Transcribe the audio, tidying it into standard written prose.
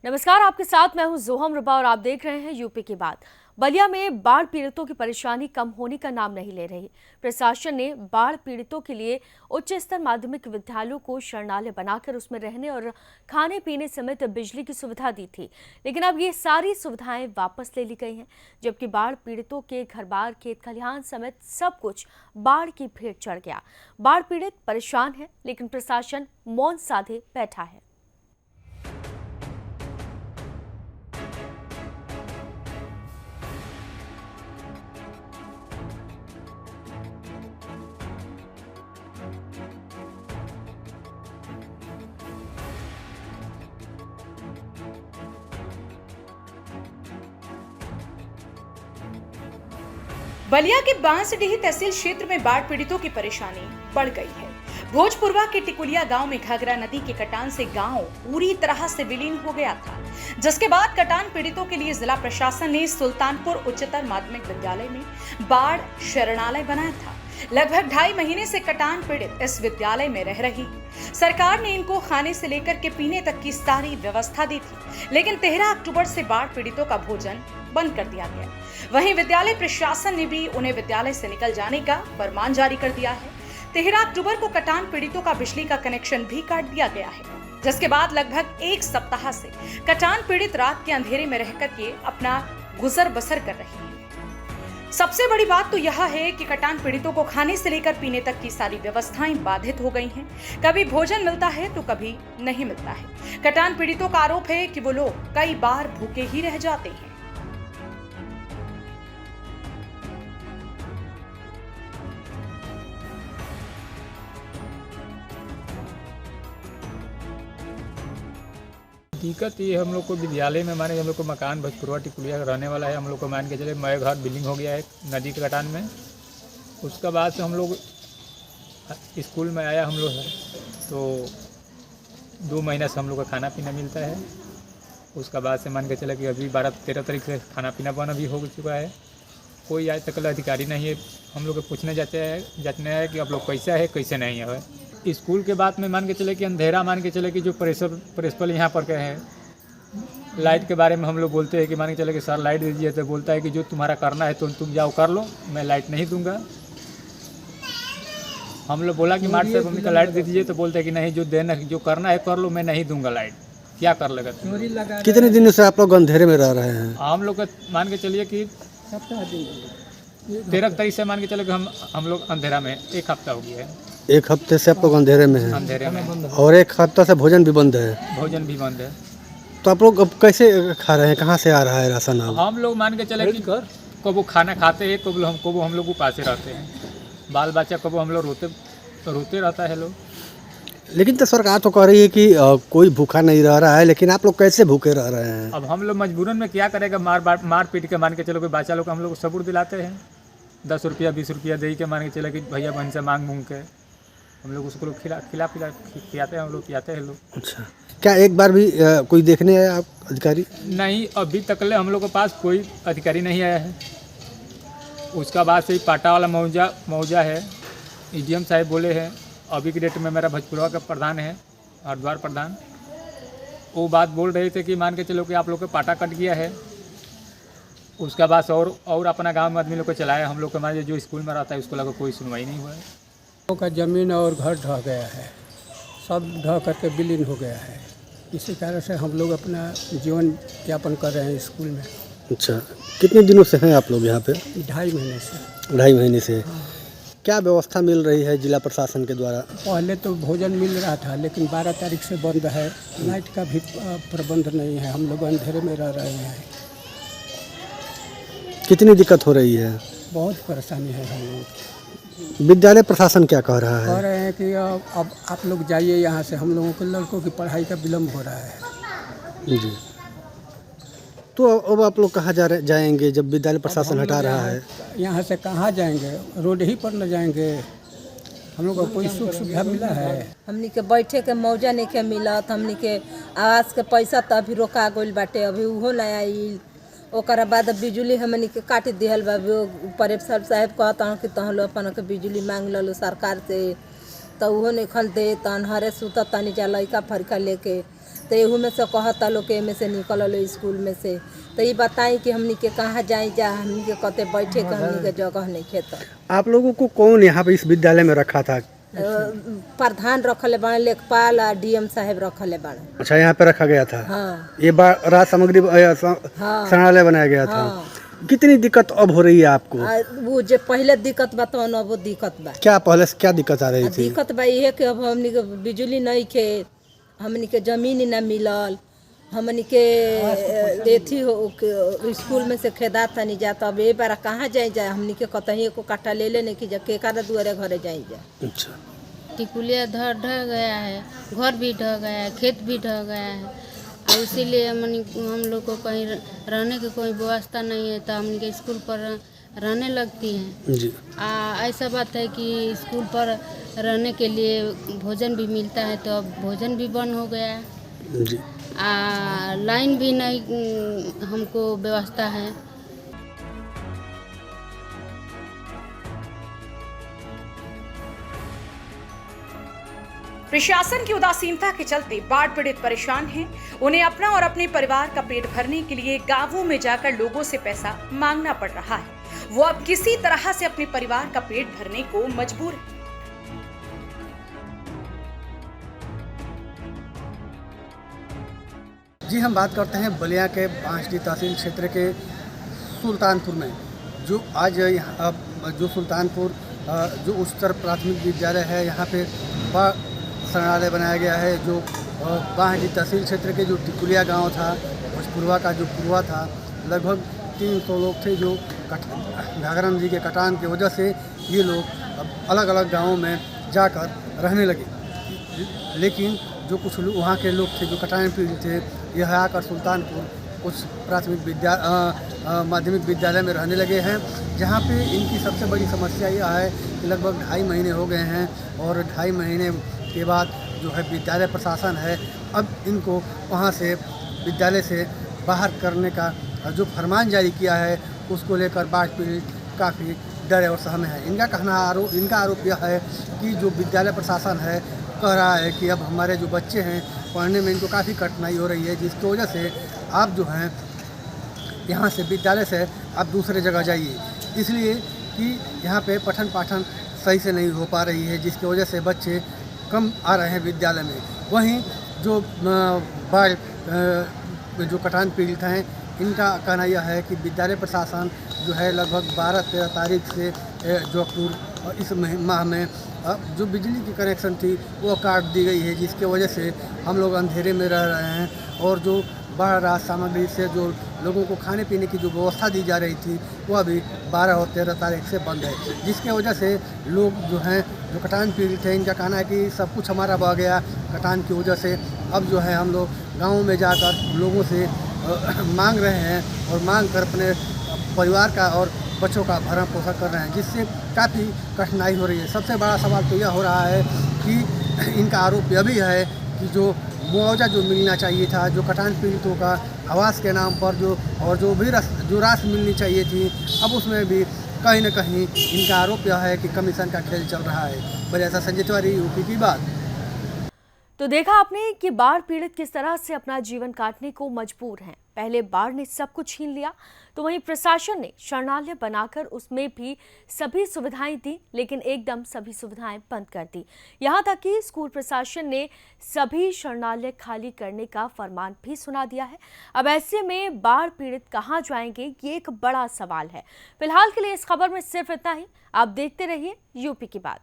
नमस्कार, आपके साथ मैं हूं जोहम रबा और आप देख रहे हैं यूपी की बात। बलिया में बाढ़ पीड़ितों की परेशानी कम होने का नाम नहीं ले रही। प्रशासन ने बाढ़ पीड़ितों के लिए उच्च स्तर माध्यमिक विद्यालयों को शरणालय बनाकर उसमें रहने और खाने पीने समेत बिजली की सुविधा दी थी, लेकिन अब ये सारी सुविधाएं वापस ले ली गई हैं, जबकि बाढ़ पीड़ितों के घर बार, खेत खलिहान समेत सब कुछ बाढ़ की भेंट चढ़ गया। बाढ़ पीड़ित परेशान है, लेकिन प्रशासन मौन साधे बैठा है। बलिया के बांसडीह तहसील क्षेत्र में बाढ़ पीड़ितों की परेशानी बढ़ गई है। भोजपुरवा के टिकुलिया गांव में घाघरा नदी के कटान से गांव पूरी तरह से विलीन हो गया था, जिसके बाद कटान पीड़ितों के लिए जिला प्रशासन ने सुल्तानपुर उच्चतर माध्यमिक विद्यालय में बाढ़ शरणालय बनाया था। लगभग 2.5 महीने से कटान पीड़ित इस विद्यालय में रह रही है। सरकार ने इनको खाने से लेकर के पीने तक की सारी व्यवस्था दी थी, लेकिन 13 अक्टूबर से बाढ़ पीड़ितों का भोजन बंद कर दिया गया। वहीं विद्यालय प्रशासन ने भी उन्हें विद्यालय से निकल जाने का फरमान जारी कर दिया है। 13 अक्टूबर को कटान पीड़ितों का बिजली का कनेक्शन भी काट दिया गया है, जिसके बाद लगभग 1 सप्ताह से कटान पीड़ित रात के अंधेरे में रहकर के अपना गुजर बसर कर रही है। सबसे बड़ी बात तो यह है कि कटान पीड़ितों को खाने से लेकर पीने तक की सारी व्यवस्थाएं बाधित हो गई हैं। कभी भोजन मिलता है तो कभी नहीं मिलता है। कटान पीड़ितों का आरोप है कि वो लोग कई बार भूखे ही रह जाते हैं। दिक्कत ये हम लोग को विद्यालय में माने हम लोग को मकान भोजपुरवा टिकुलिया रहने वाला है। हम लोग को मान के चले मय घर बिल्डिंग हो गया है नदी के कटान में। उसका बाद से हम लोग स्कूल में आया हम लोग है तो 2 महीना से हम लोग का खाना पीना मिलता है। उसका बाद से मान के चले कि अभी 12-13 तारीख से खाना पीना बंद अभी हो चुका है। कोई आज तक अधिकारी नहीं है। हम लोग को पूछने जाते हैं कि आप लोग कैसा है कैसे नहीं है। स्कूल के बाद में मान के चले कि अंधेरा मान के चले कि जो प्रिंसिपल यहाँ पर के हैं लाइट के बारे में हम लोग बोलते हैं कि मान के चले कि सर लाइट दीजिए, तो बोलता है कि जो तुम्हारा करना है तो तुम जाओ कर लो, मैं लाइट नहीं दूंगा। हम लोग बोला कि मार्च से मम्मी का लाइट दे दीजिए, तो बोलते हैं कि नहीं, जो करना है कर लो, मैं नहीं दूंगा लाइट। क्या कर लेगा? कितने दिनों से आप लोग अंधेरे में रह रहे हैं? हम लोग मान के चलिए कि 13 तारीख से मान के चले कि हम लोग अंधेरा में 1 हफ्ता हो गया है। 1 हफ्ते से आप लोग अंधेरे में हैं? अंधेरे में। और 1 हफ्ता से भोजन भी बंद है? भोजन भी बंद है। तो आप लोग अब कैसे खा रहे हैं? कहाँ से आ रहा है राशन? हम लोग मान के चले कि कब वो खाना खाते हैं, कब हम लोग उपासे रहते हैं। बाल बच्चा कब हम लोग रोते रहता है लोग। लेकिन तो सरकार तो कह रही है कि कोई भूखा नहीं रह रहा है, लेकिन आप लोग कैसे भूखे रह रहे हैं? अब हम लोग मजबूरन में क्या करेगा, मार पीट के मान के चलो कि बच्चा लोग हम लोग को सबूर दिलाते हैं। 10 रुपया 20 रुपया दे के मान के चले कि भैया बहन से मांग के हम लोग उसको लोग खिलाते हैं, हम लोग पियाते हैं लोग। अच्छा, क्या एक बार भी कोई देखने आया आप अधिकारी? नहीं, अभी तक ले हम लोग के पास कोई अधिकारी नहीं आया है। उसका बाद से ही पाटा वाला मौजा है, EDM साहब बोले हैं। अभी की डेट में मेरा भोजपुरवा का प्रधान है, हरिद्वार प्रधान, वो बात बोल रहे थे कि मान के चलो कि आप लोग का पाटा कट गया है। उसका बाद और अपना गांव में आदमी लोग को चलाया। हम लोग के हमारे जो स्कूल में रहता है उसको लगा कोई सुनवाई नहीं हुआ है। लोगों का ज़मीन और घर ढह गया है, सब ढह करके विलीन हो गया है। इसी कारण से हम लोग अपना जीवन यापन कर रहे हैं स्कूल में। अच्छा, कितने दिनों से हैं आप लोग यहाँ पे? 2.5 महीने से। 2.5 महीने से। क्या व्यवस्था मिल रही है जिला प्रशासन के द्वारा? पहले तो भोजन मिल रहा था, लेकिन 12 तारीख से बंद है। लाइट का भी प्रबंध नहीं है, हम लोग अंधेरे में रह रहे हैं। कितनी दिक्कत हो रही है? बहुत परेशानी है हम लोग। विद्यालय प्रशासन क्या कह रहा है? कह रहे हैं कि अब आप लोग जाइए यहाँ से, हम लोगों के लड़कों की पढ़ाई का विलम्ब हो रहा है। जी, तो अब आप लोग कहाँ जाएंगे जब विद्यालय प्रशासन हटा रहा है? यहाँ से कहाँ जाएंगे? रोड ही पर न जाएंगे? हम लोग को कोई सुख सुविधा मिला है? हमनी के बैठे के मौजा नहीं के मिलत। हमनी के आवास के पैसा तो अभी रोका गइल बाटे, अभी उहो नहीं आइल। ओकरा बाद बिजली हमनी के काट दिहल बा। प्रिंसिपल साहब कहता कि तहन लो अपन के बिजली मांग लो सरकार से, तो उहो नहीं खन दे। तहन हरे सुत तनी जा लइका फरका लेके तो एहू में से कहता लोग के में से निकल लो स्कूल में से। तो ये बताई कि हमनी के कहाँ जाए जा, हमनी के कते बैठे के हमनी के जगह नहीं खेत। आप लोगों को कौन यहाँ पे इस विद्यालय में रखा था? प्रधान रखले बाड़े, लेखपाल और डीएम साहब रखले बाड़े। अच्छा, यहाँ पे रखा गया था। हाँ ये राज सामग्री संग्रहालय बनाया गया था। कितनी दिक्कत अब हो रही है आपको? वो जो पहले दिक्कत बा तो अब वो दिक्कत बा। क्या पहले से क्या दिक्कत आ रही थी? दिक्कत बा ये कि अब हमनी के बिजली नहीं खे, हमनी के जमीन न मिलल, हमनी के एथी स्कूल में से खेदा तनी जाता। अब ये बार कहाँ जाए जाए, हमनी के कतही को काटा ले लेने की जा के कारा दुआरे घरे जाए जाए। अच्छा, टिकुलिया ढह गया है, घर भी ढह गया है, खेत भी ढह गया है और इसीलिए हम लोग को कहीं रहने की कोई व्यवस्था नहीं है, तो हम के स्कूल पर रहने लगती हैं जी। ऐसा बात है कि स्कूल पर रहने के लिए भोजन भी मिलता है, तो अब भोजन भी बंद हो गया है जी। लाइन भी नहीं हमको व्यवस्था है। प्रशासन की उदासीनता के चलते बाढ़ पीड़ित परेशान हैं। उन्हें अपना और अपने परिवार का पेट भरने के लिए गांवों में जाकर लोगों से पैसा मांगना पड़ रहा है। वो अब किसी तरह से अपने परिवार का पेट भरने को मजबूर है। जी, हम बात करते हैं बलिया के बांसडीह तहसील क्षेत्र के सुल्तानपुर में, जो आज यहाँ जो सुल्तानपुर जो उच्चतर प्राथमिक विद्यालय है, यहाँ पे संग्रहालय बनाया गया है। जो बांसडीह तहसील क्षेत्र के जो टिकुलिया गांव था, भोजपुरवा का जो पुरवा था, लगभग 300 लोग थे जो घाघरा नदी के कटान की वजह से ये लोग अलग अलग गाँवों में जाकर रहने लगे। लेकिन जो कुछ लोग वहाँ के लोग थे जो कटान पीड़ित थे, यह आकर सुल्तानपुर उच्च प्राथमिक माध्यमिक विद्यालय में रहने लगे हैं, जहाँ पे इनकी सबसे बड़ी समस्या यह है कि लगभग 2.5 महीने हो गए हैं और 2.5 महीने के बाद जो है विद्यालय प्रशासन है अब इनको वहाँ से विद्यालय से बाहर करने का जो फरमान जारी किया है, उसको लेकर बाढ़ पीड़ित काफ़ी डरे और सहमे हैं। इनका आरोप यह है कि जो विद्यालय प्रशासन है कह रहा है कि अब हमारे जो बच्चे हैं पढ़ने में इनको काफ़ी कठिनाई हो रही है, जिसकी वजह से आप जो हैं यहाँ से विद्यालय से आप दूसरे जगह जाइए, इसलिए कि यहाँ पे पठन पाठन सही से नहीं हो पा रही है, जिसकी वजह से बच्चे कम आ रहे हैं विद्यालय में। वहीं जो बाढ़ जो कटान पीड़ित हैं, इनका कहना यह है कि विद्यालय प्रशासन जो है लगभग 12-13 तारीख से जो अक्टूबर इस माह में जो बिजली की कनेक्शन थी वो काट दी गई है, जिसके वजह से हम लोग अंधेरे में रह रहे हैं। और जो बाढ़ राहत सामग्री से जो लोगों को खाने पीने की जो व्यवस्था दी जा रही थी वो अभी 12 और 13 तारीख से बंद है, जिसके वजह से लोग जो हैं जो कटान पीड़ित हैं, इनका कहना है कि सब कुछ हमारा बह गया कटान की वजह से। अब जो है हम लोग गाँव में जाकर लोगों से मांग रहे हैं और मांग कर अपने परिवार का और बच्चों का भरण पोषण कर रहे हैं, जिससे काफ़ी कठिनाई हो रही है। सबसे बड़ा सवाल तो यह हो रहा है कि इनका आरोप यह भी है कि जो मुआवजा जो मिलना चाहिए था, जो कटान पीड़ितों का आवास के नाम पर जो राशि मिलनी चाहिए थी, अब उसमें भी कहीं न कहीं इनका आरोप यह है कि कमीशन का खेल चल रहा है। बड़े ऐसा संजय तिवारी, यूपी की बात। तो देखा आपने कि बाढ़ पीड़ित किस तरह से अपना जीवन काटने को मजबूर हैं। पहले बाढ़ ने सब कुछ छीन लिया, तो वहीं प्रशासन ने शरणालय बनाकर उसमें भी सभी सुविधाएं दी, लेकिन एकदम सभी सुविधाएं बंद कर दी। यहां तक कि स्कूल प्रशासन ने सभी शरणालय खाली करने का फरमान भी सुना दिया है। अब ऐसे में बाढ़ पीड़ित कहां जाएंगे, ये एक बड़ा सवाल है। फिलहाल के लिए इस खबर में सिर्फ इतना ही। आप देखते रहिए यूपी की बात।